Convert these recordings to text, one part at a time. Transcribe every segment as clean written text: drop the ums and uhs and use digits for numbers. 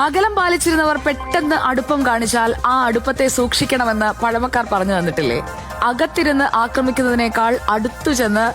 അകലം പാലിച്ചിരുന്നവർ പെട്ടെന്ന് അടുപ്പം കാണിച്ചാൽ ആ അടുപ്പത്തെ സൂക്ഷിക്കണമെന്ന് പഴമക്കാർ പറഞ്ഞു തന്നിട്ടില്ലേ? അകത്തിരുന്ന് ആക്രമിക്കുന്നതിനേക്കാൾ അടുത്തു ചെന്ന്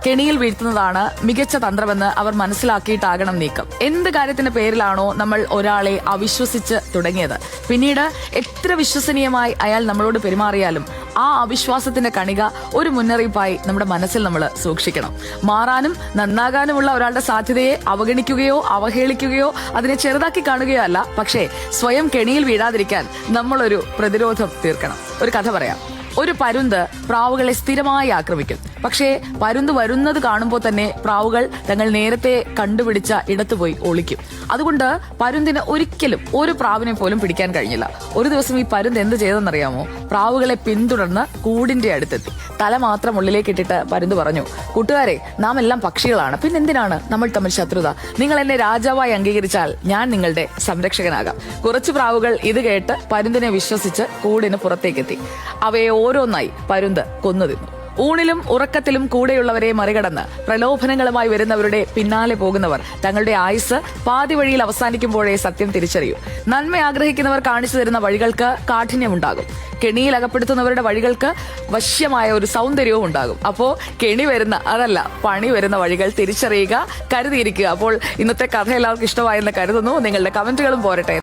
കെണിയിൽ വീഴ്ത്തുന്നതാണ് മികച്ച തന്ത്രമെന്ന് അവർ മനസ്സിലാക്കിയിട്ടാകണം നീക്കം. എന്ത് കാര്യത്തിന്റെ പേരിലാണോ നമ്മൾ ഒരാളെ അവിശ്വസിച്ച് തുടങ്ങിയത്, പിന്നീട് എത്ര വിശ്വസനീയമായി അയാൾ നമ്മളോട് പെരുമാറിയാലും ആ അവിശ്വാസത്തിന്റെ കണിക ഒരു മുന്നറിയിപ്പായി നമ്മുടെ മനസ്സിൽ നമ്മൾ സൂക്ഷിക്കണം. മാറാനും നന്നാകാനുമുള്ള ഒരാളുടെ സാധ്യതയെ അവഗണിക്കുകയോ അവഹേളിക്കുകയോ അതിനെ ചെറുതാക്കി കാണുകയോ അല്ല, പക്ഷേ സ്വയം കെണിയിൽ വീഴാതിരിക്കാൻ നമ്മളൊരു പ്രതിരോധം തീർക്കണം. ഒരു കഥ പറയാം. ഒരു പരുന്ത് പ്രാവുകളെ സ്ഥിരമായി ആക്രമിക്കും. പക്ഷേ പരുന്ത് വരുന്നത് കാണുമ്പോൾ തന്നെ പ്രാവുകൾ തങ്ങൾ നേരത്തെ കണ്ടുപിടിച്ച ഇടത്ത് പോയി ഒളിക്കും. അതുകൊണ്ട് പരുന്തിന് ഒരിക്കലും ഒരു പ്രാവിനെ പോലും പിടിക്കാൻ കഴിഞ്ഞില്ല. ഒരു ദിവസം ഈ പരുന്ത് എന്ത് ചെയ്തെന്നറിയാമോ? പ്രാവുകളെ പിന്തുടർന്ന് കൂടിന്റെ അടുത്തെത്തി. തല മാത്രം ഉള്ളിലേക്ക് ഇട്ടിട്ട് പരുന്ത് പറഞ്ഞു, കൂട്ടുകാരെ, നാം എല്ലാം പക്ഷികളാണ്, പിന്നെന്തിനാണ് നമ്മൾ തമ്മിൽ ശത്രുത? നിങ്ങൾ എന്നെ രാജാവായി അംഗീകരിച്ചാൽ ഞാൻ നിങ്ങളുടെ സംരക്ഷകനാകാം. കുറച്ചു പ്രാവുകൾ ഇത് കേട്ട് പരുന്തിനെ വിശ്വസിച്ച് കൂടിന് പുറത്തേക്കെത്തി. അവയെ ഓരോന്നായി പരുന്ത് കൊന്നു തിന്നു. ഊണിലും ഉറക്കത്തിലും കൂടെയുള്ളവരെ മറികടന്ന് പ്രലോഭനങ്ങളുമായി വരുന്നവരുടെ പിന്നാലെ പോകുന്നവർ തങ്ങളുടെ ആയുസ് പാതി വഴിയിൽ അവസാനിക്കുമ്പോഴേ സത്യം തിരിച്ചറിയൂ. നന്മ ആഗ്രഹിക്കുന്നവർ കാണിച്ചു തരുന്ന വഴികൾക്ക് കാഠിന്യമുണ്ടാകും. കെണിയിൽ അകപ്പെടുത്തുന്നവരുടെ വഴികൾക്ക് വശ്യമായ ഒരു സൗന്ദര്യവും ഉണ്ടാകും. അപ്പോ കെണി വരുന്ന, അതല്ല പണി വരുന്ന വഴികൾ തിരിച്ചറിയുക, കരുതിയിരിക്കുക. അപ്പോൾ ഇന്നത്തെ കഥ എല്ലാവർക്കും ഇഷ്ടമായെന്ന് കരുതുന്നു. നിങ്ങളുടെ കമന്റുകളും പോരട്ടെ.